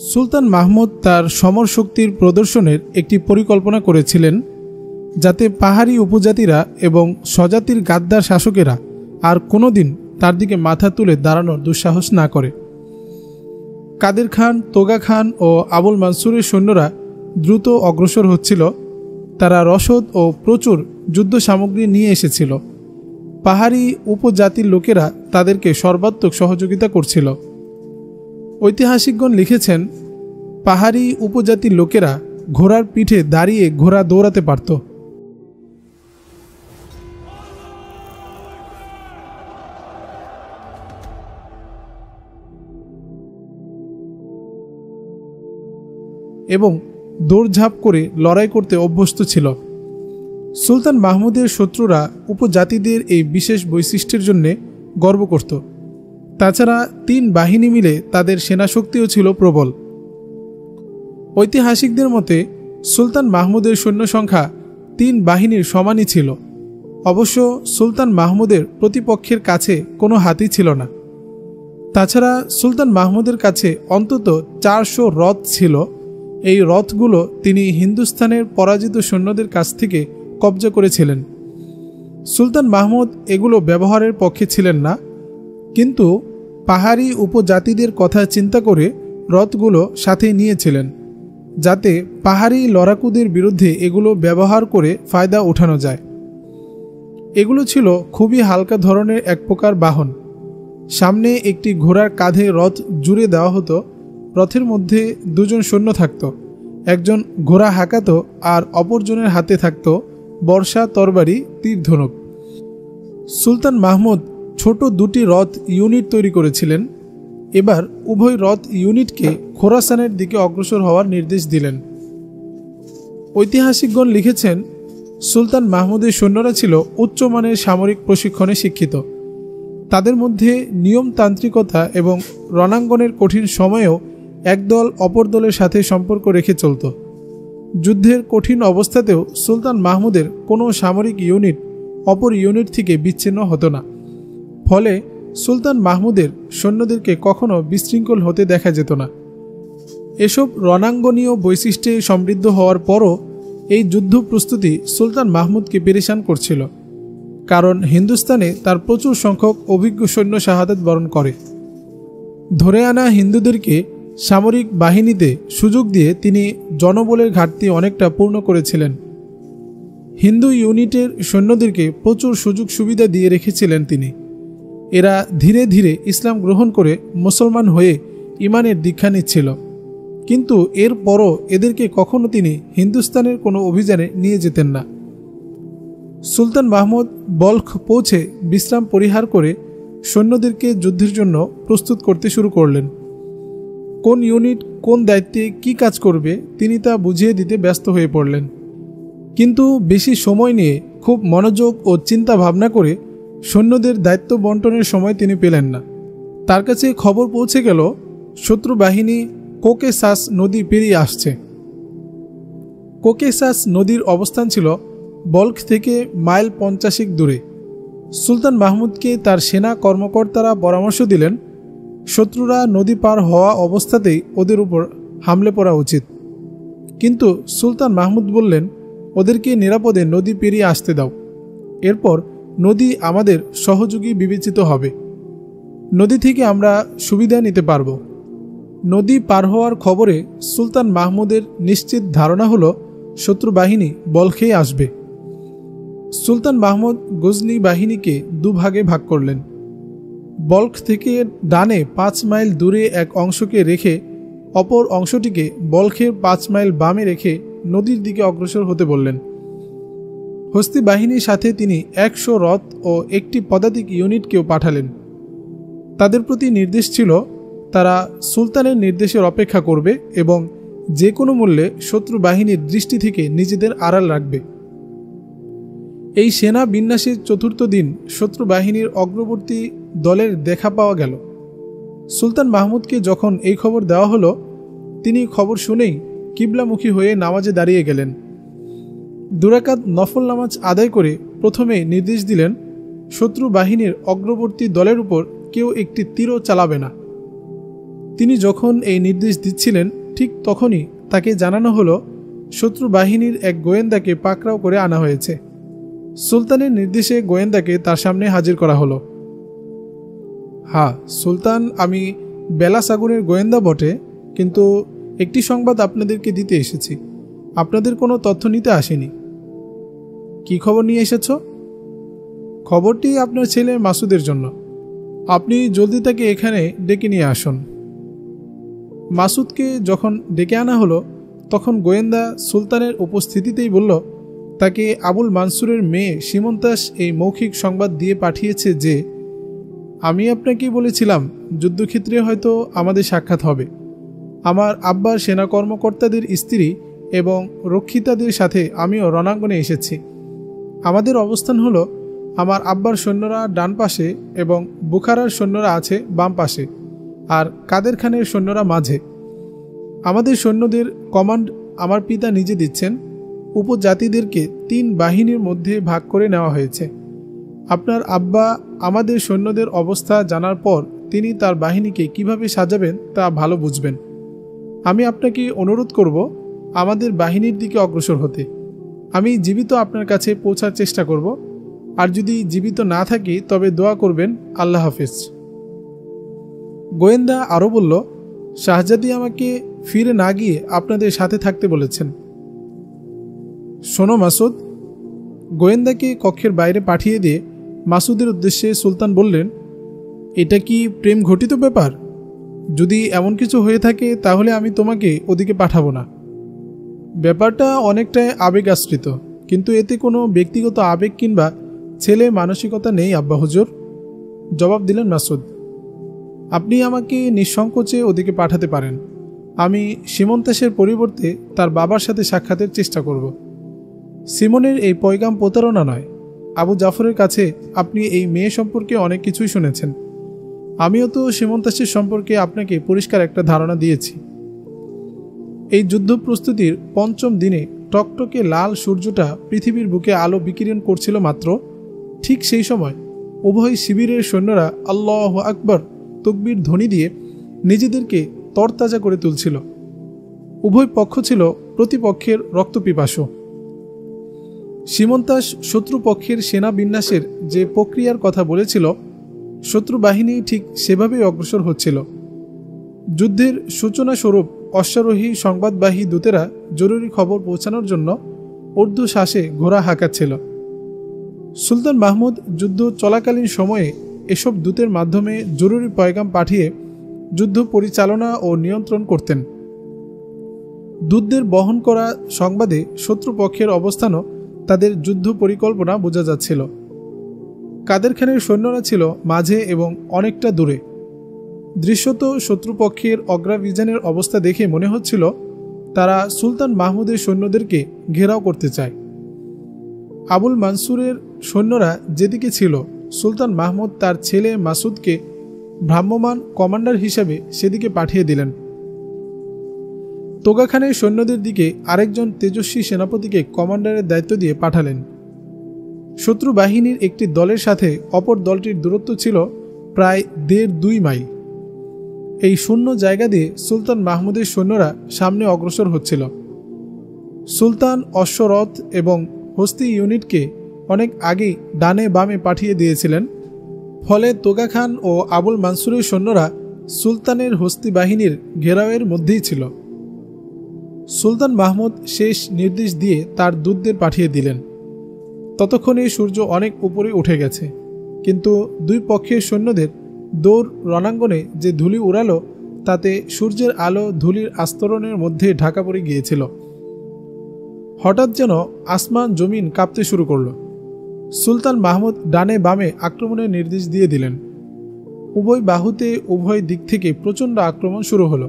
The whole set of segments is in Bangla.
সুলতান মাহমুদ তার সমর শক্তির প্রদর্শনের একটি পরিকল্পনা করেছিলেন, যাতে পাহাড়ি উপজাতিরা এবং স্বজাতির গাদ্দার শাসকেরা আর কোনোদিন তার দিকে মাথা তুলে দাঁড়ানোর দুঃসাহস না করে। কাদের খান, তোগা খান ও আবুল মানসুরের সৈন্যরা দ্রুত অগ্রসর হচ্ছিল। তারা রসদ ও প্রচুর যুদ্ধ সামগ্রী নিয়ে এসেছিল। পাহাড়ি উপজাতির লোকেরা তাদেরকে সর্বাত্মক সহযোগিতা করছিল। ঐতিহাসিকগণ লিখেছেন, পাহাড়ি উপজাতির লোকেরা ঘোড়ার পিঠে দাঁড়িয়ে ঘোড়া দৌড়াতে পারত। এবং দৌড়ঝাঁপ করে লড়াই করতে অভ্যস্ত ছিল। সুলতান মাহমুদের শত্রুরা উপজাতিদের এই বিশেষ বৈশিষ্ট্যের জন্য গর্ব করত। তাছাড়া 3 বাহিনী মিলে তাদের সেনাশক্তিও ছিল প্রবল। ঐতিহাসিকদের মতে সুলতান মাহমুদের সৈন্য সংখ্যা 3 বাহিনীর সমানই ছিল। অবশ্য সুলতান মাহমুদের প্রতিপক্ষের কাছে কোনো হাতি ছিল না। তাছাড়া সুলতান মাহমুদের কাছে অন্তত 400 রথ ছিল। এই রথগুলো তিনি হিন্দুস্তানের পরাজিত সৈন্যদের কাছ থেকে কবজা করেছিলেন। সুলতান মাহমুদ এগুলো ব্যবহারের পক্ষে ছিলেন না, কিন্তু পাহাড়ি উপজাতিদের কথা চিন্তা করে রথগুলো সাথে নিয়েছিলেন, যাতে পাহাড়ি লড়াকুদের বিরুদ্ধে এগুলো ব্যবহার করে ফায়দা ওঠানো যায়। এগুলো ছিল খুবই হালকা ধরনের এক প্রকার বাহন। সামনে একটি ঘোড়ার কাঁধে রথ জুড়ে দেওয়া হতো। রথের মধ্যে 2 জন সৈন্য থাকত। একজন ঘোড়া হাঁকাত আর অপরজনের হাতে থাকত বর্ষা, তরবারি, তীর, ধনুক। সুলতান মাহমুদ ছোট 2টি রথ ইউনিট তৈরি করেছিলেন। এবার উভয় রথ ইউনিটকে খোরাসানের দিকে অগ্রসর হওয়ার নির্দেশ দিলেন। ঐতিহাসিকগণ লিখেছেন, সুলতান মাহমুদের সৈন্যরা ছিল উচ্চমানের সামরিক প্রশিক্ষণে শিক্ষিত। তাদের মধ্যে নিয়মতান্ত্রিকতা এবং রণাঙ্গনের কঠিন সময়েও একদল অপর দলের সাথে সম্পর্ক রেখে চলত। যুদ্ধের কঠিন অবস্থাতেও সুলতান মাহমুদের কোনো সামরিক ইউনিট অপর ইউনিট থেকে বিচ্ছিন্ন হতো না। ফলে সুলতান মাহমুদের সৈন্যদেরকে কখনো বিশৃঙ্খল হতে দেখা যেত না। এসব রণাঙ্গনীয় বৈশিষ্ট্যে সমৃদ্ধ হওয়ার পরও এই যুদ্ধ প্রস্তুতি সুলতান মাহমুদকে পেরেশান করছিল, কারণ হিন্দুস্তানে তার প্রচুর সংখ্যক অভিজ্ঞ সৈন্য শাহাদাত বরণ করে। ধরে আনা হিন্দুদেরকে সামরিক বাহিনীতে সুযোগ দিয়ে তিনি জনবলের ঘাটতি অনেকটা পূর্ণ করেছিলেন। হিন্দু ইউনিটের সৈন্যদেরকে প্রচুর সুযোগ সুবিধা দিয়ে রেখেছিলেন তিনি। এরা ধীরে ধীরে ইসলাম গ্রহণ করে মুসলমান হয়ে ইমানের দীক্ষা নিচ্ছিল, কিন্তু এরপরও এদেরকে কখনো তিনি হিন্দুস্তানের কোনো অভিযানে নিয়ে যেতেন না। সুলতান মাহমুদ বলখ পৌঁছে বিশ্রাম পরিহার করে সৈন্যদেরকে যুদ্ধের জন্য প্রস্তুত করতে শুরু করলেন। কোন ইউনিট কোন দায়িত্বে কি কাজ করবে তিনি তা বুঝিয়ে দিতে ব্যস্ত হয়ে পড়লেন। কিন্তু বেশি সময় নিয়ে খুব মনোযোগ ও চিন্তা ভাবনা করে সৈন্যদের দায়িত্ব বন্টনের সময় তিনি পেলেন না। তার কাছে খবর পৌঁছে গেল শত্রু বাহিনী কোকেসাস নদী পেরিয়ে আসছে। কোকেসাস নদীর অবস্থান ছিল বলখ থেকে মাইল 50 দূরে। সুলতান মাহমুদকে তার সেনা কর্মকর্তারা পরামর্শ দিলেন, শত্রুরা নদী পার হওয়া অবস্থাতেই ওদের উপর হামলে পড়া উচিত। কিন্তু সুলতান মাহমুদ বললেন, ওদেরকে নিরাপদে নদী পেরিয়ে আসতে দাও, এরপর নদী আমাদের সহযোগী বিবেচিত হবে। নদী থেকে আমরা সুবিধা নিতে পারব। নদী পার হওয়ার খবরে সুলতান মাহমুদের নিশ্চিত ধারণা হলো শত্রু বাহিনী বলখেই আসবে। সুলতান মাহমুদ গজনি বাহিনীকে 2 ভাগে ভাগ করলেন। বলখ থেকে ডানে 5 মাইল দূরে এক অংশকে রেখে অপর অংশটিকে বলখের 5 মাইল বামে রেখে নদীর দিকে অগ্রসর হতে বললেন। হস্তি বাহিনীর সাথে তিনি 100 রথ ও একটি পদাতিক ইউনিটকেও পাঠালেন। তাদের প্রতি নির্দেশ ছিল তারা সুলতানের নির্দেশের অপেক্ষা করবে এবং যে কোনো মূল্যে শত্রু বাহিনীর দৃষ্টি থেকে নিজেদের আড়াল রাখবে। এই সেনা বিন্যাসের 4র্থ দিন শত্রু বাহিনীর অগ্রবর্তী দলের দেখা পাওয়া গেল। সুলতান মাহমুদকে যখন এই খবর দেওয়া হলো, তিনি খবর শুনেই কিবলামুখী হয়ে নামাজে দাঁড়িয়ে গেলেন। 2 রাকাত নফল নামাজ আদায় করে প্রথমে নির্দেশ দিলেন, শত্রু বাহিনীর অগ্রবর্তী দলের উপর কেউ একটি তীরও চালাবে না। তিনি যখন এই নির্দেশ দিচ্ছিলেন ঠিক তখনই তাকে জানানো হলো শত্রু বাহিনীর এক গোয়েন্দাকে পাকড়াও করে আনা হয়েছে। সুলতানের নির্দেশে গোয়েন্দাকে তার সামনে হাজির করা হলো। হ্যাঁ সুলতান, আমি বেলাসাগুনের গোয়েন্দা বটে, কিন্তু একটি সংবাদ আপনাদেরকে দিতে এসেছি। আপনাদের কোনো তথ্য নিতে আসেনি। কি খবর নিয়ে এসেছ? খবরটি আপনার ছেলে মাসুদের জন্য। আপনি জলদি তাকে এখানে ডেকে নিয়ে আসুন। মাসুদকে যখন ডেকে আনা হলো তখন গোয়েন্দা সুলতানের উপস্থিতিতেই বলল, তাকে আবুল মানসুরের মেয়ে সীমন্তাস এই মৌখিক সংবাদ দিয়ে পাঠিয়েছে যে আমি আপনাকেই বলেছিলাম যুদ্ধক্ষেত্রে হয়তো আমাদের সাক্ষাৎ হবে। আমার আব্বার সেনা কর্মকর্তাদের স্ত্রী এবং রক্ষিতাদের সাথে আমিও রণাঙ্গনে এসেছি। আমাদের অবস্থান হলো আমার আব্বার সৈন্যরা ডান পাশে এবং বুখারার সৈন্যরা আছে বাম পাশে, আর কাদের খানের সৈন্যরা মাঝে। আমাদের সৈন্যদের কমান্ড আমার পিতা নিজে দিচ্ছেন। উপজাতিদেরকে 3 বাহিনীর মধ্যে ভাগ করে নেওয়া হয়েছে। আপনার আব্বা আমাদের সৈন্যদের অবস্থা জানার পর তিনি তার বাহিনীকে কিভাবে সাজাবেন তা ভালো বুঝবেন। আমি আপনাকে অনুরোধ করব আমাদের বাহিনীর দিকে অগ্রসর হতে। আমি জীবিত আপনার কাছে পৌঁছার চেষ্টা করব, আর যদি জীবিত না থাকি তবে দোয়া করবেন। আল্লাহ হাফেজ। গোয়েন্দা আরও বলল, শাহজাদি আমাকে ফিরে না গিয়ে আপনাদের সাথে থাকতে বলেছেন। শোনো মাসুদ। গোয়েন্দাকে কক্ষের বাইরে পাঠিয়ে দিয়ে মাসুদের উদ্দেশ্যে সুলতান বললেন, এটা কি প্রেম ঘটিত ব্যাপার? যদি এমন কিছু হয়ে থাকে তাহলে আমি তোমাকে ওদিকে পাঠাবো না। ব্যাপারটা অনেকটাই আবেগ আশ্রিত, কিন্তু এতে কোনো ব্যক্তিগত আবেগ কিংবা ছেলে মানসিকতা নেই আব্বা হুজুর, জবাব দিলেন মাসুদ। আপনি আমাকে নিঃসংকোচে ওদিকে পাঠাতে পারেন। আমি সীমন্তাসের পরিবর্তে তার বাবার সাথে সাক্ষাতের চেষ্টা করব। সিমনের এই পয়গাম প্রতারণা নয়। আবু জাফরের কাছে আপনি এই মেয়ে সম্পর্কে অনেক কিছুই শুনেছেন। আমিও তো সীমন্তাসের সম্পর্কে আপনাকে পরিষ্কার একটা ধারণা দিয়েছি। এই যুদ্ধ প্রস্তুতির 5ম দিনে টকটকে লাল সূর্যটা পৃথিবীর বুকে আলো বিকিরণ করছিল মাত্র। ঠিক সেই সময় উভয় শিবিরের সৈন্যরা আল্লাহু আকবার তাকবীর ধ্বনি দিয়ে নিজেদেরকে তরতাজা করে তুলছিল। উভয় পক্ষ ছিল প্রতিপক্ষের রক্তপিপাসু। সীমন্তাস শত্রুপক্ষের সেনা বিন্যাসের যে প্রক্রিয়ার কথা বলেছিল, শত্রু বাহিনী ঠিক সেভাবেই অগ্রসর হচ্ছিল। যুদ্ধের সূচনা স্বরূপ অশ্বারোহী সংবাদবাহী দূতেরা জরুরি খবর পৌঁছানোর জন্য ঊর্ধ্ব শ্বাসে ঘোড়া হাঁকাচ্ছিল। সুলতান মাহমুদ যুদ্ধ চলাকালীন সময়ে এসব দূতের মাধ্যমে জরুরি পয়গাম পাঠিয়ে যুদ্ধ পরিচালনা ও নিয়ন্ত্রণ করতেন। দূতদের বহন করা সংবাদে শত্রুপক্ষের অবস্থানও তাদের যুদ্ধ পরিকল্পনা বোঝা যাচ্ছিল। কাদের খানের সৈন্যরা ছিল মাঝে এবং অনেকটা দূরে। দৃশ্যত শত্রুপক্ষের অগ্রাভিযানের অবস্থা দেখে মনে হচ্ছিল তারা সুলতান মাহমুদের সৈন্যদেরকে ঘেরাও করতে চায়। আবুল মানসুরের সৈন্যরা যেদিকে ছিল, সুলতান মাহমুদ তার ছেলে মাসুদকে ভ্রাম্যমাণ কমান্ডার হিসেবে সেদিকে পাঠিয়ে দিলেন। তোগা খানের সৈন্যদের দিকে আরেকজন তেজস্বী সেনাপতিকে কমান্ডারের দায়িত্ব দিয়ে পাঠালেন। শত্রু বাহিনীর একটি দলের সাথে অপর দলটির দূরত্ব ছিল প্রায় 1.5-2 মাইল। এই শূন্য জায়গা দিয়ে সুলতান মাহমুদের সৈন্যরা সামনে অগ্রসর হচ্ছিল। সুলতান অশ্বরথ এবং হস্তি ইউনিটকে অনেক আগেই ডানে বামে পাঠিয়ে দিয়েছিলেন। ফলে তোগা খান ও আবুল মানসুরের সৈন্যরা সুলতানের হস্তি বাহিনীর ঘেরাওয়ের মধ্যেই ছিল। সুলতান মাহমুদ শেষ নির্দেশ দিয়ে তার দূতদের পাঠিয়ে দিলেন। ততক্ষণে সূর্য অনেক উপরে উঠে গেছে, কিন্তু দুই পক্ষের সৈন্যদের দৌড় রণাঙ্গনে যে ধূলি উড়ালো তাতে সূর্যের আলো ধূলির আস্তরণের মধ্যে ঢাকা পড়ে গিয়েছিল। হঠাৎ যেন আসমান জমিন কাঁপতে শুরু করল। সুলতান মাহমুদ ডানে বামে আক্রমণের নির্দেশ দিয়ে দিলেন। উভয় বাহুতে উভয় দিক থেকে প্রচণ্ড আক্রমণ শুরু হলো।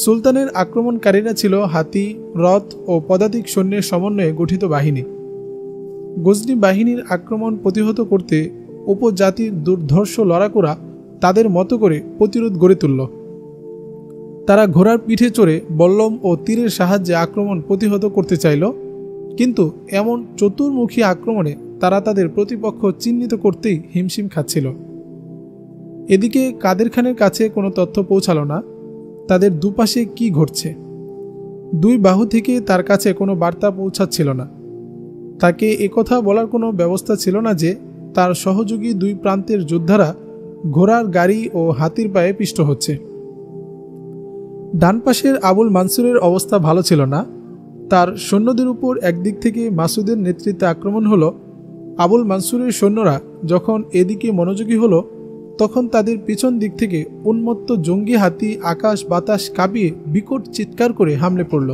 সুলতানের আক্রমণকারীরা ছিল হাতি, রথ ও পদাতিক সৈন্যের সমন্বয়ে গঠিত বাহিনী। গজনী বাহিনীর আক্রমণ প্রতিহত করতে উপজাতির দুর্ধর্ষ লড়াকুরা তাদের মতো করে প্রতিরোধ গড়ে তুলল। তারা ঘোড়ার পিঠে চড়ে বল্লম ও তীরের সাহায্যে আক্রমণ প্রতিহত করতে চাইল, কিন্তু এমন চতুর্মুখী আক্রমণে তারা তাদের প্রতিপক্ষ চিহ্নিত করতেই হিমশিম খাচ্ছিল। এদিকে কাদের খানের কাছে কোনো তথ্য পৌঁছালো না তাদের দুপাশে কি ঘটছে। দুই বাহু থেকে তার কাছে কোনো বার্তা পৌঁছাচ্ছিল না। তাকে একথা বলার কোনো ব্যবস্থা ছিল না যে তার সহযোগী দুই প্রান্তের যোদ্ধারা ঘোড়ার গাড়ি ও হাতির পায়ে পিষ্ট হচ্ছে। ডান পাশের আবুল মানসুরের অবস্থা ভালো ছিল না। তার সৈন্যদের উপর একদিক থেকে মাসুদের নেতৃত্বে আক্রমণ হলো। আবুল মানসুরের সৈন্যরা যখন এদিকে মনোযোগী হলো তখন তাদের পিছন দিক থেকে উন্মত্ত জঙ্গি হাতি আকাশ বাতাস কাঁপিয়ে বিকট চিৎকার করে হামলে পড়ল।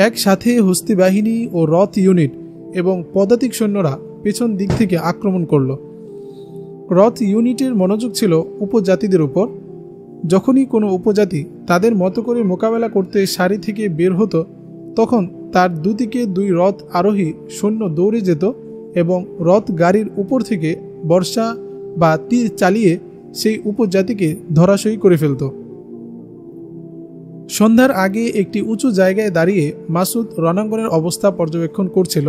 একসাথে হস্তি বাহিনী ও রথ ইউনিট এবং পদাতিক সৈন্যরা পেছন দিক থেকে আক্রমণ করল। রথ ইউনিটের মনোযোগ ছিল উপজাতিদের উপর। যখনই কোনো উপজাতি তাদের মতো করে মোকাবেলা করতে সারি থেকে বের হতো তখন তার দুদিকে দুই রথ আরোহী সৈন্য দৌড়ে যেত এবং রথ গাড়ির উপর থেকে বর্ষা বা তীর চালিয়ে সেই উপজাতিকে ধরাশয়ী করে ফেলত। সন্ধ্যার আগে একটি উঁচু জায়গায় দাঁড়িয়ে মাসুদ রণাঙ্গনের অবস্থা পর্যবেক্ষণ করছিল।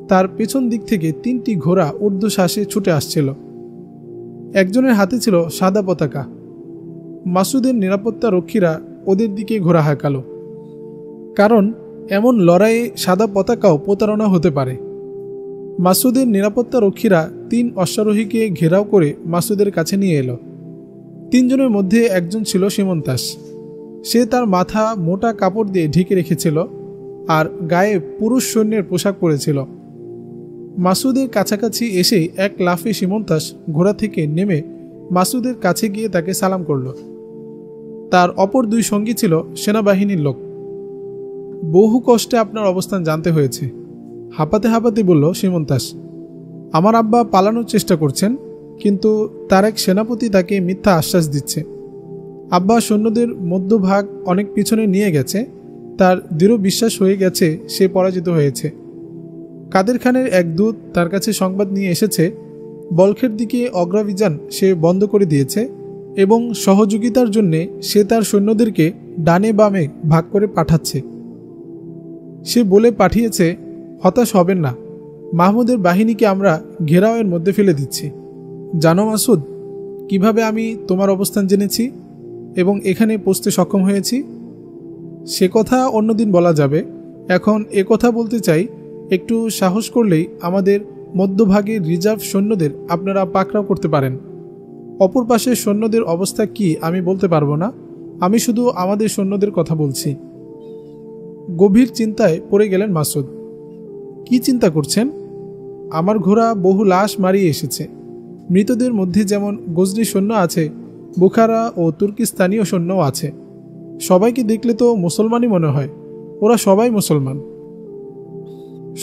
তার পেছন দিক থেকে 3টি ঘোড়া ঊর্ধ্বশ্বাসে ছুটে আসছিল। একজনের হাতে ছিল সাদা পতাকা। মাসুদের নিরাপত্তা রক্ষীরা ওদের দিকে ঘোড়া হাঁকালো, কারণ এমন লড়াইয়ে সাদা পতাকাও প্রতারণা হতে পারে। মাসুদের নিরাপত্তা রক্ষীরা 3 অশ্বারোহীকে ঘেরাও করে মাসুদের কাছে নিয়ে এলো। 3 জনের মধ্যে একজন ছিল সীমন্তাস। সে তার মাথা মোটা কাপড় দিয়ে ঢেকে রেখেছিল আর গায়ে পুরুষ সৈন্যের পোশাক পরেছিল। মাসুদের কাছাকাছি এসে এক লাফে সীমন্তাস ঘোড়া থেকে নেমে মাসুদের কাছে গিয়ে তাকে সালাম করল। তার অপর 2 সঙ্গী ছিল সেনাবাহিনীর লোক। বহু কষ্টে আপনার অবস্থান জানতে হয়েছে, হাঁপাতে হাঁপাতে বলল সীমন্তাস। আমার আব্বা পালানোর চেষ্টা করছেন, কিন্তু তার এক সেনাপতি তাকে মিথ্যা আশ্বাস দিচ্ছে। আব্বা সৈন্যদের মধ্যভাগ অনেক পিছনে নিয়ে গেছে। তার দৃঢ় বিশ্বাস হয়ে গেছে সে পরাজিত হয়েছে। কাদের খানের এক দূত তার কাছে সংবাদ নিয়ে এসেছে বলখের দিকে অগ্রাভিযান সে বন্ধ করে দিয়েছে এবং সহযোগিতার জন্যে সে তার সৈন্যদেরকে ডানে বামে ভাগ করে পাঠাচ্ছে। সে বলে পাঠিয়েছে, হতাশ হবেন না, মাহমুদের বাহিনীকে আমরা ঘেরাওয়ের মধ্যে ফেলে দিচ্ছি। জানো মাসুদ, কিভাবে আমি তোমার অবস্থান জেনেছি এবং এখানে পৌঁছতে সক্ষম হয়েছি? সে কথা অন্যদিন বলা যাবে। এখন কথা বলতে চাই, একটু সাহস করলেই আমাদের মধ্যভাগের রিজার্ভ সৈন্যদের আপনারা পাকড়াও করতে পারেন। অপর পাশের সৈন্যদের অবস্থা কি আমি বলতে পারবো না, আমি শুধু আমাদের সৈন্যদের কথা বলছি। গভীর চিন্তায় পড়ে গেলেন মাসুদ। কি চিন্তা করছেন? আমার ঘোড়া বহু লাশ মারিয়ে এসেছে। মৃতদের মধ্যে যেমন গজনি সৈন্য আছে, বুখারা ও তুর্কিস্তানীয় সৈন্যও আছে। সবাইকে দেখলে তো মুসলমানই মনে হয়। ওরা সবাই মুসলমান।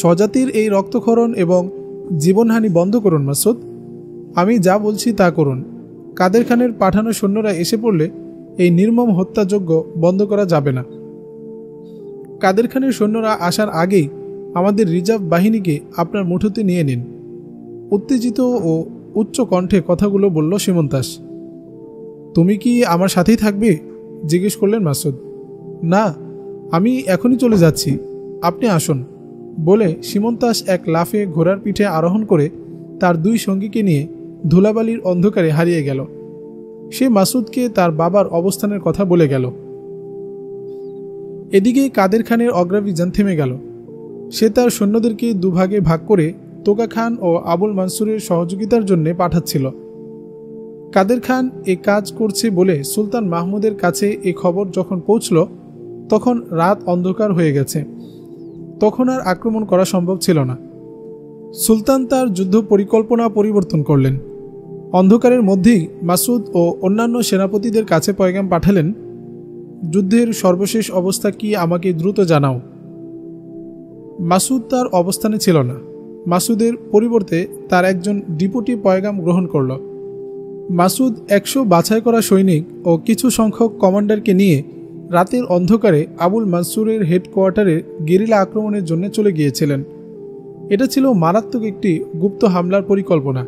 স্বজাতির এই রক্তক্ষরণ এবং জীবনহানি বন্ধ করুন মাসুদ। আমি যা বলছি তা করুন। কাদের খানের পাঠানো সৈন্যরা এসে পড়লে এই নির্মম হত্যাযজ্ঞ বন্ধ করা যাবে না। কাদের খানের সৈন্যরা আসার আগেই আমাদের রিজার্ভ বাহিনীকে আপনার মুঠোতে নিয়ে নিন। উত্তেজিত ও উচ্চ কণ্ঠে কথাগুলো বলল সীমন্তাস। তুমি কি আমার সাথেই থাকবে? জিজ্ঞেস করলেন মাসুদ। না, আমি এখনই চলে যাচ্ছি, আপনি আসুন বলে সীমন্তাস এক লাফে ঘোড়ার পিঠে আরোহণ করে তার 2 সঙ্গীকে নিয়ে ধুলাবালির অন্ধকারে হারিয়ে গেল। সে মাসুদকে তার বাবার অবস্থানের কথা বলে গেল। এদিকে কাদের খানের অগ্রাভিযান থেমে গেল। সে তার সৈন্যদেরকে দুভাগে ভাগ করে তোকা খান ও আবুল মানসুরের সহযোগিতার জন্য পাঠাচ্ছিল। কাদের খান এ কাজ করছে বলে সুলতান মাহমুদের কাছে এ খবর যখন পৌঁছল তখন রাত অন্ধকার হয়ে গেছে। তখন আর আক্রমণ করা সম্ভব ছিল না। সুলতান তার যুদ্ধ পরিকল্পনা পরিবর্তন করলেন। অন্ধকারের মধ্যেই মাসুদ ও অন্যান্য সেনাপতিদের কাছে পয়গাম পাঠালেন, যুদ্ধের সর্বশেষ অবস্থা কি আমাকে দ্রুত জানাও। মাসুদ তার অবস্থানে ছিল না। মাসুদের পরিবর্তে তার একজন ডিপুটি পয়গাম গ্রহণ করল। মাসুদ 100 বাছাই করা সৈনিক ও কিছু সংখ্যক কমান্ডারকে নিয়ে রাতের অন্ধকারে আবুল মানসুরের হেডকোয়ার্টারে গেরিলা আক্রমণের জন্য চলে গিয়েছিলেন। এটা ছিল মারাত্মক একটি গুপ্ত হামলার পরিকল্পনা।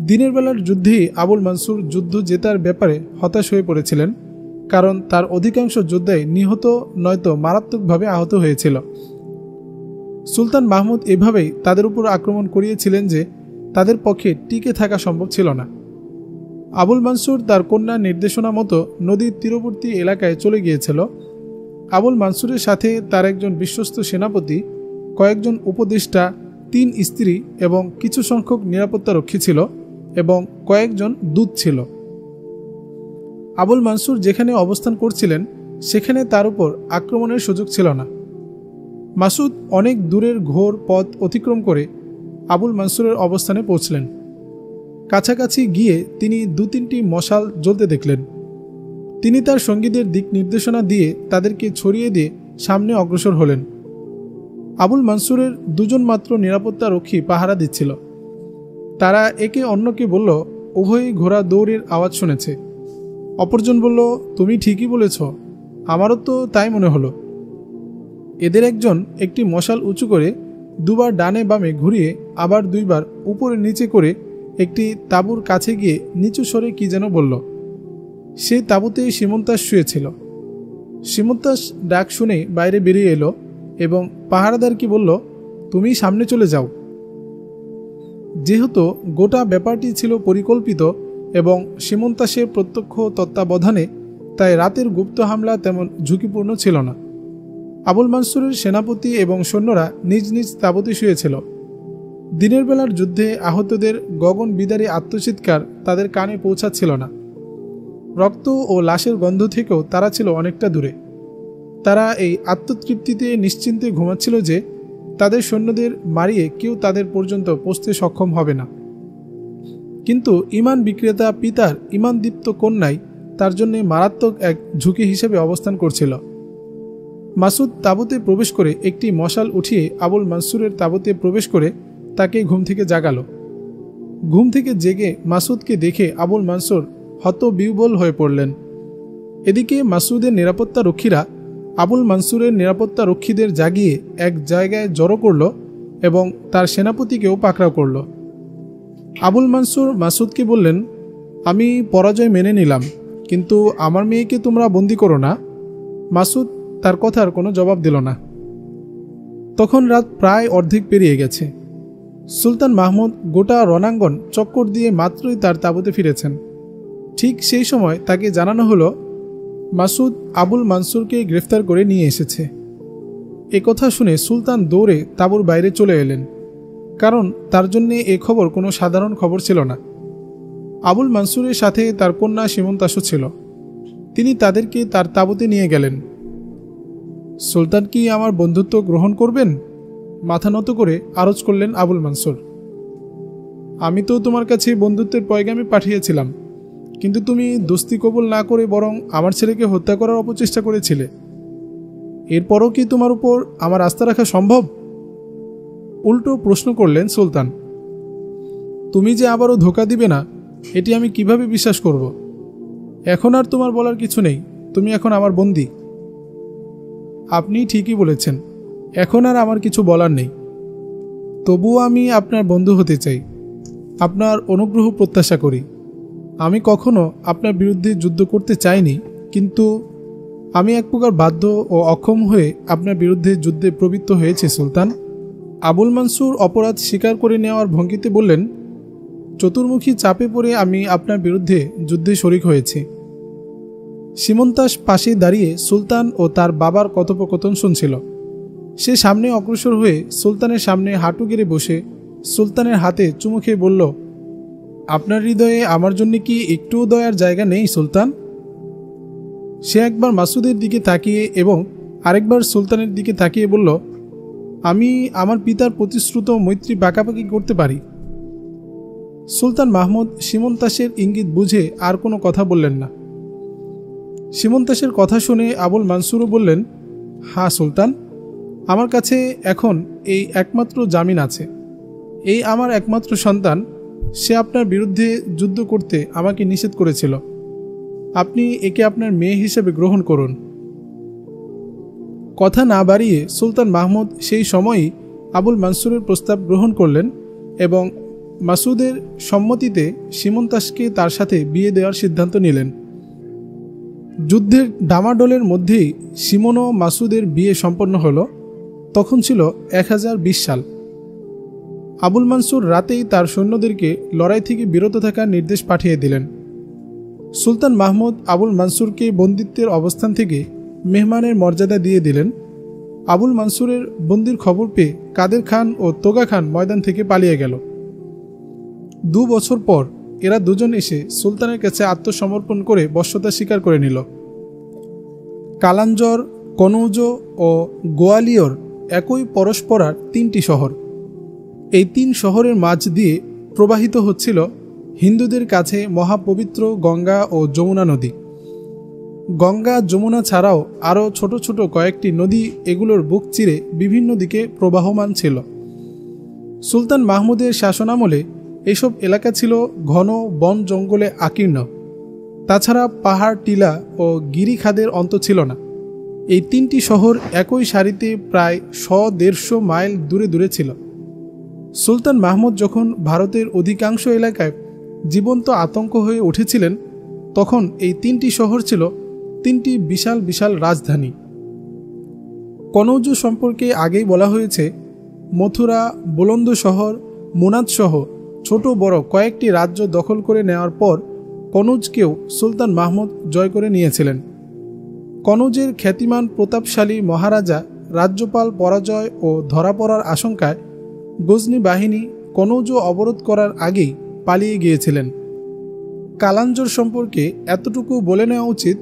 দিনের বেলার যুদ্ধেই আবুল মানসুর যুদ্ধ জেতার ব্যাপারে হতাশ হয়ে পড়েছিলেন, কারণ তার অধিকাংশ যোদ্ধাই নিহত নয়তো মারাত্মকভাবে আহত হয়েছিল। সুলতান মাহমুদ এভাবেই তাদের উপর আক্রমণ করিয়েছিলেন যে তাদের পক্ষে টিকে থাকা সম্ভব ছিল না। আবুল মানসুর তার কন্যার নির্দেশনা মতো নদীর তীরবর্তী এলাকায় চলে গিয়েছিল। আবুল মানসুরের সাথে তার একজন বিশ্বস্ত সেনাপতি, কয়েকজন উপদেষ্টা, 3 স্ত্রী এবং কিছু সংখ্যক নিরাপত্তারক্ষী ছিল এবং কয়েকজন দূত ছিল। আবুল মানসুর যেখানে অবস্থান করছিলেন সেখানে তার উপর আক্রমণের সুযোগ ছিল না। মাসুদ অনেক দূরের ঘোর পথ অতিক্রম করে আবুল মানসুরের অবস্থানে পৌঁছলেন। কাছাকাছি গিয়ে তিনি 2-3টি মশাল জ্বলতে দেখলেন। তিনি তার সঙ্গীদের দিক নির্দেশনা দিয়ে তাদেরকে ছড়িয়ে দিয়ে সামনে অগ্রসর হলেন। আবুল মানসুরের 2জন মাত্র নিরাপত্তা রক্ষী পাহারা দিচ্ছিল। তারা একে অন্যকে বলল, উভয়ই ঘোড়া দৌড়ের আওয়াজ শুনেছে। অপরজন বলল, তুমি ঠিকই বলেছ, আমারও তো তাই মনে হলো। এদের একজন একটি মশাল উঁচু করে 2বার ডানে বামে ঘুরিয়ে আবার 2বার উপরে নিচে করে একটি তাঁবুর কাছে গিয়ে নিচু স্বরে কি যেন বলল। সেই তাঁবুতে সীমন্তাস শুয়েছিল। সীমন্তাস ডাক শুনে বাইরে বেরিয়ে এলো এবং পাহারাদারকে বলল, তুমি সামনে চলে যাও। যেহেতু গোটা ব্যাপারটি ছিল পরিকল্পিত এবং সীমন্তাসের প্রত্যক্ষ তত্ত্বাবধানে, তাই রাতের গুপ্ত হামলা তেমন ঝুঁকিপূর্ণ ছিল না। আবুল মানসুরের সেনাপতি এবং সৈন্যরা নিজ নিজ তাঁবুতে শুয়েছিল। দিনের বেলার যুদ্ধে আহতদের গগন বিদারী আত্মচিৎকার তাদের কানে পৌঁছাচ্ছিল না। রক্ত ও লাশের গন্ধ থেকেও তারা ছিল অনেকটা দূরে। তারা এই আত্মতৃপ্তিতে নিশ্চিন্তে ঘুমাচ্ছিল যে তাদের সৈন্যদের মারিয়ে কেউ তাদের পর্যন্ত পৌঁছতে সক্ষম হবে না। কিন্তু ঈমান বিক্রেতা পিতার ঈমানদীপ্ত কন্যাই তার জন্য মারাত্মক এক ঝুঁকি হিসেবে অবস্থান করছিল। মাসুদ তাঁবুতে প্রবেশ করে একটি মশাল উঠিয়ে আবুল মানসুরের তাঁবুতে প্রবেশ করে তাকে ঘুম থেকে জাগালো। ঘুম থেকে জেগে মাসুদকে দেখে আবুল মানসুর হতবিহ্বল হয়ে পড়লেন। এদিকে মাসুদের নিরাপত্তা রক্ষীরা আবুল মানসুরের নিরাপত্তা রক্ষীদের জাগিয়ে এক জায়গায় জড়ো করল এবং তার সেনাপতিকেও পাকড়াও করল। আবুল মানসুর মাসুদকে বললেন, আমি পরাজয় মেনে নিলাম, কিন্তু আমার মেয়েকে তোমরা বন্দি করো না। মাসুদ তার কথার কোনো জবাব দিল না। তখন রাত প্রায় অর্ধেক পেরিয়ে গেছে। সুলতান মাহমুদ গোটা রণাঙ্গন চক্কর দিয়ে মাত্রই তার তাঁবুতে ফিরেছেন। ঠিক সেই সময় তাকে জানানো হলো, মাসুদ আবুল মানসুরকে গ্রেফতার করে নিয়ে এসেছে। এ কথা শুনে সুলতান দৌড়ে তাঁবুর বাইরে চলে এলেন, কারণ তার জন্যে এ খবর কোনো সাধারণ খবর ছিল না। আবুল মানসুরের সাথে তার কন্যা সীমন্তাসও ছিল। তিনি তাদেরকে তার তাঁবুতে নিয়ে গেলেন। সুলতান কি আমার বন্ধুত্ব গ্রহণ করবেন? মাথা নত করে আরজ করলেন আবুল মানসুর। আমি তো তোমার কাছে বন্ধুত্বের পয়গামে পাঠিয়েছিলাম, কিন্তু তুমি দোস্তি কবুল না করে বরং আমার ছেলেকে হত্যা করার অপচেষ্টা করেছিলে। এরপরও কি তোমার উপর আমার আস্থা রাখা সম্ভব? উল্টো প্রশ্ন করলেন সুলতান। তুমি যে আবারও ধোঁকা দিবে না, এটি আমি কিভাবে বিশ্বাস করব? এখন আর তোমার বলার কিছু নেই, তুমি এখন আমার বন্দী। আপনি ঠিকই বলেছেন, এখন আর আমার কিছু বলার নেই। তবুও আমি আপনার বন্ধু হতে চাই, আপনার অনুগ্রহ প্রত্যাশা করি। আমি কখনো আপনার বিরুদ্ধে যুদ্ধ করতে চাইনি, কিন্তু আমি এক প্রকার বাধ্য ও অক্ষম হয়ে আপনার বিরুদ্ধে যুদ্ধে প্রবৃত্ত হয়েছে সুলতান। আবুল মানসুর অপরাধ স্বীকার করে নেওয়ার ভঙ্গিতে বললেন, চতুর্মুখী চাপে পড়ে আমি আপনার বিরুদ্ধে যুদ্ধে শরিক হয়েছি। সীমন্তাস পাশে দাঁড়িয়ে সুলতান ও তার বাবার কথোপকথন শুনছিল। সে সামনে অগ্রসর হয়ে সুলতানের সামনে হাঁটু গেড়ে বসে সুলতানের হাতে চুমু খেয়ে বলল, আপনার হৃদয়ে আমার জন্য কি একটুও দয়ার জায়গা নেই সুলতান? সে একবার মাসুদের দিকে তাকিয়ে এবং আরেকবার সুলতানের দিকে তাকিয়ে বলল, আমি আমার পিতার প্রতিশ্রুত মৈত্রী পাকাপাকি করতে পারি। সুলতান মাহমুদ সীমন্তাসের ইঙ্গিত বুঝে আর কোনো কথা বললেন না। সীমন্তাসের কথা শুনে আবুল মানসুরও বললেন, হ্যাঁ সুলতান, আমার কাছে এখন এই একমাত্র জামিন আছে। এই আমার একমাত্র সন্তান, সে আপনার বিরুদ্ধে যুদ্ধ করতে আমাকে নিষেধ করেছিল। আপনি একে আপনার মেয়ে হিসেবে গ্রহণ করুন। কথা না বাড়িয়ে সুলতান মাহমুদ সেই সময়ই আবুল মানসুরের প্রস্তাব গ্রহণ করলেন এবং মাসুদের সম্মতিতে সীমন্তাসকে তার সাথে বিয়ে দেওয়ার সিদ্ধান্ত নিলেন। যুদ্ধের ডামাডোলের মধ্যেই সিমন ও মাসুদের বিয়ে সম্পন্ন হল। তখন ছিল 1020 সাল। আবুল মানসুর রাতেই তার সৈন্যদেরকে লড়াই থেকে বিরত থাকার নির্দেশ পাঠিয়ে দিলেন। সুলতান মাহমুদ আবুল মানসুরকে বন্দিত্বের অবস্থান থেকে মেহমানের মর্যাদা দিয়ে দিলেন। আবুল মানসুরের বন্দির খবর পেয়ে কাদের খান ও তোগা খান ময়দান থেকে পালিয়ে গেল। 2 বছর পর এরা দুজন এসে সুলতানের কাছে আত্মসমর্পণ করে বশ্যতা স্বীকার করে নিল। কালাঞ্জর, কনৌজ ও গোয়ালিয়র একই পরস্পরার 3টি শহর। এই 3 শহরের মাঝ দিয়ে প্রবাহিত হচ্ছিল হিন্দুদের কাছে মহাপবিত্র গঙ্গা ও যমুনা নদী। গঙ্গা, যমুনা ছাড়াও আরও ছোট ছোট কয়েকটি নদী এগুলোর বুক চিরে বিভিন্ন দিকে প্রবাহমান ছিল। সুলতান মাহমুদের শাসনামলে এসব এলাকা ছিল ঘন বন জঙ্গলে আকীর্ণ। তাছাড়া পাহাড়, টিলা ও গিরিখাদের অন্ত ছিল না। এই 3টি শহর একই সারিতে প্রায় 100-150 মাইল দূরে দূরে ছিল। সুলতান মাহমুদ যখন ভারতের অধিকাংশ এলাকায় জীবন্ত আতঙ্ক হয়ে উঠেছিলেন, তখন এই 3টি শহর ছিল 3টি বিশাল বিশাল রাজধানী। কনৌজ সম্পর্কে আগেই বলা হয়েছে, মথুরা, বুলন্দ শহর, মুনাদ সহ ছোট বড় কয়েকটি রাজ্য দখল করে নেওয়ার পর কনৌজকেও সুলতান মাহমুদ জয় করে নিয়েছিলেন। কনৌজের খ্যাতিমান প্রতাপশালী মহারাজা রাজ্যপাল পরাজয় ও ধরা পড়ার আশঙ্কায় গজনি বাহিনী কনৌজ অবরোধ করার আগেই পালিয়ে গিয়েছিলেন। কালাঞ্জর সম্পর্কে এতটুকু বলে নেওয়া উচিত,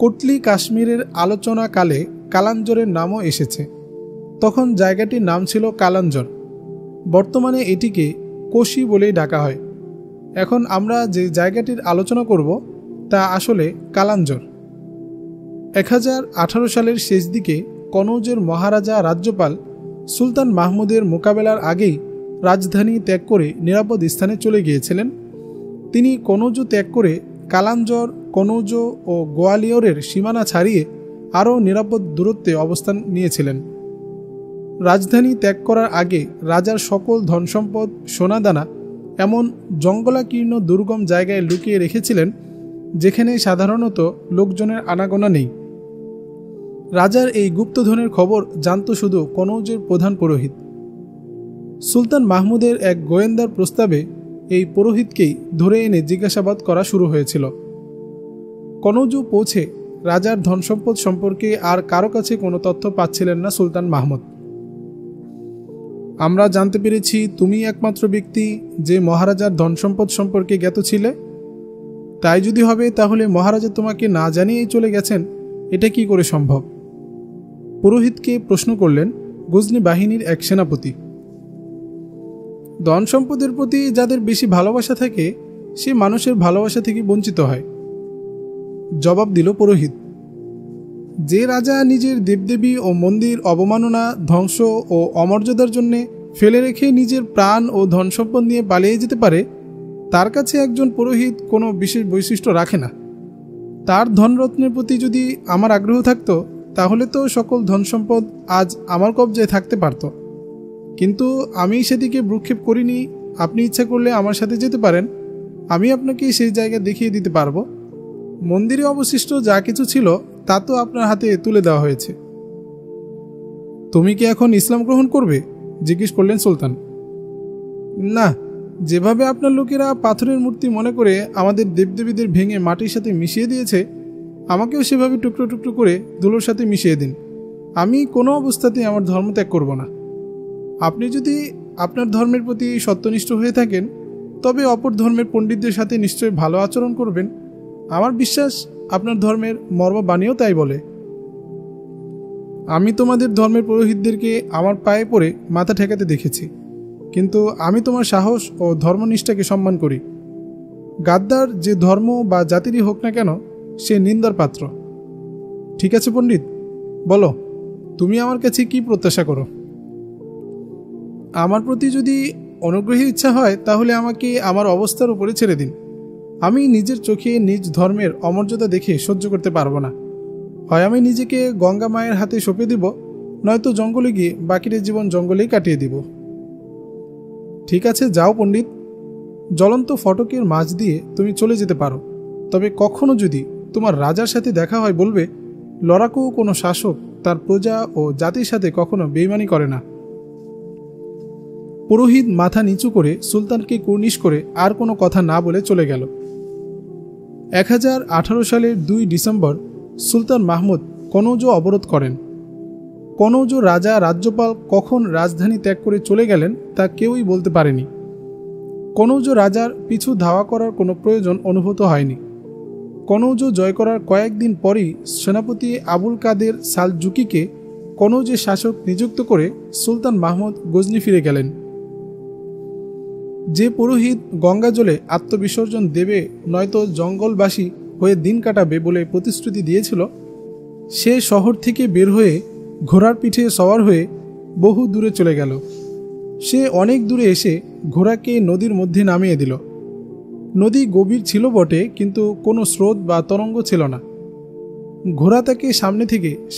কোটলি কাশ্মীরের আলোচনাকালে কালাঞ্জরের নামও এসেছে। তখন জায়গাটির নাম ছিল কালাঞ্জর। বর্তমানে এটিকে কোশি বলেই ডাকা হয়। এখন আমরা যে জায়গাটির আলোচনা করব তা আসলে কালাঞ্জর। 1018 সালের শেষ দিকে কনৌজের মহারাজা রাজ্যপাল সুলতান মাহমুদের মোকাবেলার আগেই রাজধানী ত্যাগ করে নিরাপদ স্থানে চলে গিয়েছিলেন। তিনি কনৌজ ত্যাগ করে কালাঞ্জর, কনৌজ ও গোয়ালিয়রের সীমানা ছাড়িয়ে আরও নিরাপদ দূরত্বে অবস্থান নিয়েছিলেন। রাজধানী ত্যাগ করার আগে রাজার সকল ধনসম্পদ, সোনাদানা এমন জঙ্গলাকীর্ণ দুর্গম জায়গায় লুকিয়ে রেখেছিলেন, যেখানে সাধারণত লোকজনের আনাগোনা নেই। রাজার এই গুপ্তধনের খবর জানত শুধু কনৌজের প্রধান পুরোহিত। সুলতান মাহমুদের এক গোয়েন্দার প্রস্তাবে এই পুরোহিতকেই ধরে এনে জিজ্ঞাসাবাদ করা শুরু হয়েছিল। কনৌজ পৌঁছে রাজার ধনসম্পদ সম্পর্কে আর কারো কাছে কোনো তথ্য পাচ্ছিলেন না সুলতান মাহমুদ। আমরা জানতে পেরেছি তুমি একমাত্র ব্যক্তি যে মহারাজার ধনসম্পদ সম্পর্কে জ্ঞাত ছিলে। তাই যদি হবে তাহলে মহারাজা তোমাকে না জানিয়েই চলে গেছেন, এটা কি করে সম্ভব? পুরোহিতকে প্রশ্ন করলেন গজনি বাহিনীর এক সেনাপতি। ধন সম্পদের প্রতি যাদের বেশি ভালোবাসা থাকে সে মানুষের ভালোবাসা থেকে বঞ্চিত হয়, জবাব দিল পুরোহিত। যে রাজা নিজের দেবদেবী ও মন্দির অবমাননা, ধ্বংস ও অমর্যাদার জন্য ফেলে রেখে নিজের প্রাণ ও ধনসম্পদ নিয়ে পালিয়ে যেতে পারে, তার কাছে একজন পুরোহিত কোনো বিশেষ বৈশিষ্ট্য রাখে না। তার ধনরত্নের প্রতি যদি আমার আগ্রহ থাকতো তাহলে তো সকল ধনসম্পদ আজ আমার কবজায় থাকতে পারত, কিন্তু আমি সেদিকে ভ্রুক্ষেপ করিনি। আপনি ইচ্ছা করলে আমার সাথে যেতে পারেন, আমি আপনাকে সেই জায়গা দেখিয়ে দিতে পারবো। মন্দিরে অবশিষ্ট যা কিছু ছিল তা তো আপনার হাতে তুলে দেওয়া হয়েছে। তুমি কি এখন ইসলাম গ্রহণ করবে? জিজ্ঞেস করলেন সুলতান। না, যেভাবে আপনার লোকেরা পাথরের মূর্তি মনে করে আমাদের দেবদেবীদের ভেঙে মাটির সাথে মিশিয়ে দিয়েছে, আমাকেও সেভাবে টুকরো টুকরো করে ধুলোর সাথে মিশিয়ে দিন। আমি কোনো অবস্থাতেই আমার ধর্ম ত্যাগ করব না। আপনি যদি আপনার ধর্মের প্রতি সত্যনিষ্ঠ হয়ে থাকেন তবে অপর ধর্মের পণ্ডিতদের সাথে নিশ্চয়ই ভালো আচরণ করবেন। আমার বিশ্বাস আপনার ধর্মের মর্মবাণীও তাই বলে। আমি তোমাদের ধর্মের পুরোহিতদেরকে আমার পায়ে পড়ে মাথা ঠেকাতে দেখেছি, কিন্তু আমি তোমার সাহস ও ধর্মনিষ্ঠাকে সম্মান করি। গাদ্দার যে ধর্ম বা জাতিরই হোক না কেন, সে নিন্দার পাত্র। ঠিক আছে পণ্ডিত, বলো তুমি আমার কাছে কি প্রত্যাশা করো? আমার প্রতি যদি অনুগ্রহের ইচ্ছা হয় তাহলে আমাকে আমার অবস্থার উপরে ছেড়ে দিন। আমি নিজের চোখে নিজ ধর্মের অমর্যাদা দেখে সহ্য করতে পারবো না। হয় আমি নিজেকে গঙ্গা মায়ের হাতে সঁপে দিব, নয়তো জঙ্গলে গিয়ে বাকিটা জীবন জঙ্গলেই কাটিয়ে দিব। ঠিক আছে, যাও পণ্ডিত। জ্বলন্ত ফটকের মাঝ দিয়ে তুমি চলে যেতে পারো, তবে কখনো যদি তোমার রাজার সাথে দেখা হয় বলবে, লড়াকু কোনো শাসক তার প্রজা ও জাতির সাথে কখনো বেইমানি করে না। পুরোহিত মাথা নিচু করে সুলতানকে কুর্নিশ করে আর কোনো কথা না বলে চলে গেল। 1018 সালের 2 ডিসেম্বর সুলতান মাহমুদ কনৌজ অবরোধ করেন। কনৌজ রাজা রাজ্যপাল কখন রাজধানী ত্যাগ করে চলে গেলেন তা কেউই বলতে পারেনি। কনৌজ রাজার পিছু ধাওয়া করার কোনো প্রয়োজন অনুভূত হয়নি। কনৌজ জয় করার কয়েকদিন পরই সেনাপতি আবুল কাদের সালজুকিকে কনৌজের শাসক নিযুক্ত করে সুলতান মাহমুদ গজনি ফিরে গেলেন। যে পুরোহিত গঙ্গা জলে আত্মবিসর্জন দেবে নয়তো জঙ্গলবাসী হয়ে দিন কাটাবে বলে প্রতিশ্রুতি দিয়েছিল, সে শহর থেকে বের হয়ে ঘোড়ার পিঠে সওয়ার হয়ে বহু দূরে চলে গেল। সে অনেক দূরে এসে ঘোড়াকে নদীর মধ্যে নামিয়ে দিল। নদী গভীর ছিল বটে, কিন্তু কোনো স্রোত বা তরঙ্গ ছিল না। ঘোড়া তাকে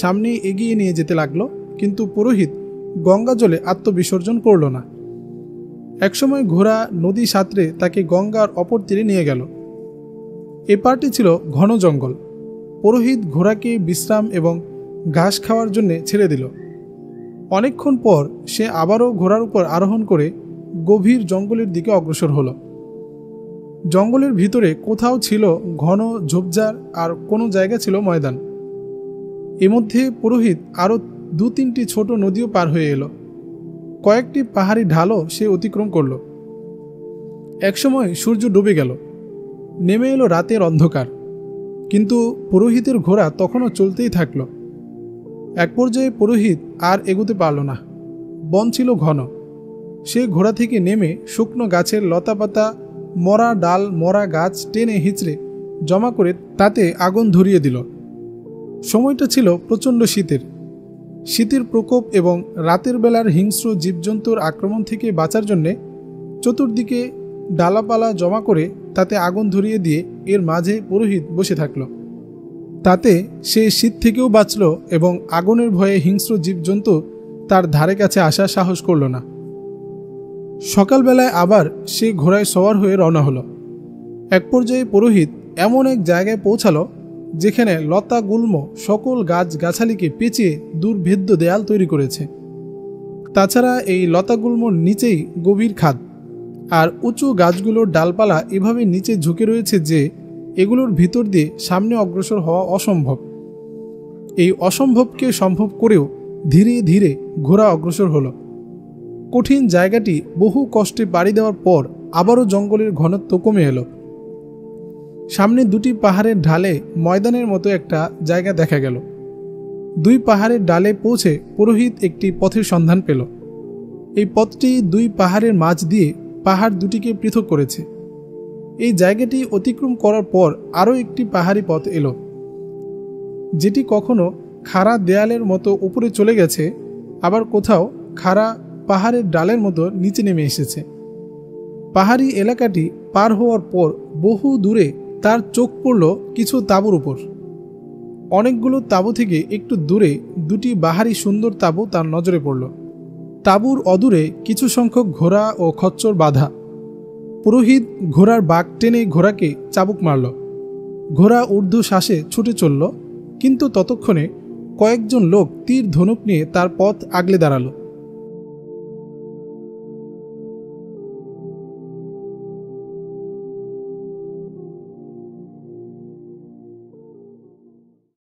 সামনে এগিয়ে নিয়ে যেতে লাগলো, কিন্তু পুরোহিত গঙ্গা জলে আত্মবিসর্জন করল না। একসময় ঘোড়া নদী সাঁতরে তাকে গঙ্গার অপর তীরে নিয়ে গেল। এ পারটি ছিল ঘন জঙ্গল। পুরোহিত ঘোড়াকে বিশ্রাম এবং ঘাস খাওয়ার জন্য ছেড়ে দিল। অনেকক্ষণ পর সে আবারও ঘোড়ার উপর আরোহণ করে গভীর জঙ্গলের দিকে অগ্রসর হলো। জঙ্গলের ভিতরে কোথাও ছিল ঘন ঝোপঝাড়, আর কোনো জায়গা ছিল ময়দান। এমধ্যে পুরোহিত আরও 2-3টি ছোট নদীও পার হয়ে এলো। কয়েকটি পাহাড়ি ঢালও সে অতিক্রম করল। একসময় সূর্য ডুবে গেল, নেমে এলো রাতের অন্ধকার, কিন্তু পুরোহিতের ঘোড়া তখনও চলতেই থাকল। এক পর্যায়ে পুরোহিত আর এগোতে পারল না। বন ছিল ঘন। সে ঘোড়া থেকে নেমে শুকনো গাছের লতাপাতা, মরা ডাল, মরা গাছ টেনে হিঁচড়ে জমা করে তাতে আগুন ধরিয়ে দিল। সময়টা ছিল প্রচণ্ড শীতের। শীতের প্রকোপ এবং রাতের বেলার হিংস্র জীবজন্তুর আক্রমণ থেকে বাঁচার জন্যে চতুর্দিকে ডালাপালা জমা করে তাতে আগুন ধরিয়ে দিয়ে এর মাঝে পুরোহিত বসে থাকল। তাতে সে শীত থেকেও বাঁচল এবং আগুনের ভয়ে হিংস্র জীবজন্তু তার ধারে কাছে আসার সাহস করল না। সকালবেলায় আবার সে ঘোড়ায় সওয়ার হয়ে রওনা হলো। এক পর্যায়ে পুরোহিত এমন এক জায়গায় পৌঁছালো যেখানে লতা গুল্ম সকল গাছগাছালিকে পেঁচিয়ে দুর্ভেদ্য দেয়াল তৈরি করেছে। তাছাড়া এই লতাগুল্মর নিচেই গভীর খাদ, আর উঁচু গাছগুলোর ডালপালা এভাবে নিচে ঝুঁকে রয়েছে যে এগুলোর ভিতর দিয়ে সামনে অগ্রসর হওয়া অসম্ভব। এই অসম্ভবকে সম্ভব করেও ধীরে ধীরে ঘোড়া অগ্রসর হলো। কঠিন জায়গাটি বহু কষ্টে পাড়ি দেওয়ার পর আবারও জঙ্গলের ঘনত্ব কমে এলো। সামনে 2টি পাহাড়ের ঢালে ময়দানের মতো একটা জায়গা দেখা গেল। 2 পাহাড়ের ডালে পৌঁছে পুরোহিত একটি পথের সন্ধান পেল। এই পথটি 2 পাহাড়ের মাঝ দিয়ে পাহাড় দুটিকে পৃথক করেছে। এই জায়গাটি অতিক্রম করার পর আরও একটি পাহাড়ি পথ এলো, যেটি কখনো খাড়া দেয়ালের মতো উপরে চলে গেছে, আবার কোথাও খাড়া পাহাড়ের ডালের মতো নিচে নেমে এসেছে। পাহাড়ি এলাকাটি পার হওয়ার পর বহু দূরে তার চোখ পড়ল কিছু তাঁবুর উপর। অনেকগুলো তাঁবু থেকে একটু দূরে 2টি বাহারি সুন্দর তাঁবু তার নজরে পড়ল। তাঁবুর অদূরে কিছু সংখ্যক ঘোড়া ও খচ্চর বাঁধা। পুরোহিত ঘোড়ার বাঁক টেনে ঘোড়াকে চাবুক মারল। ঘোড়া ঊর্ধ্ব শ্বাসে ছুটে চলল, কিন্তু ততক্ষণে কয়েকজন লোক তীর ধনুক নিয়ে তার পথ আগলে দাঁড়ালো।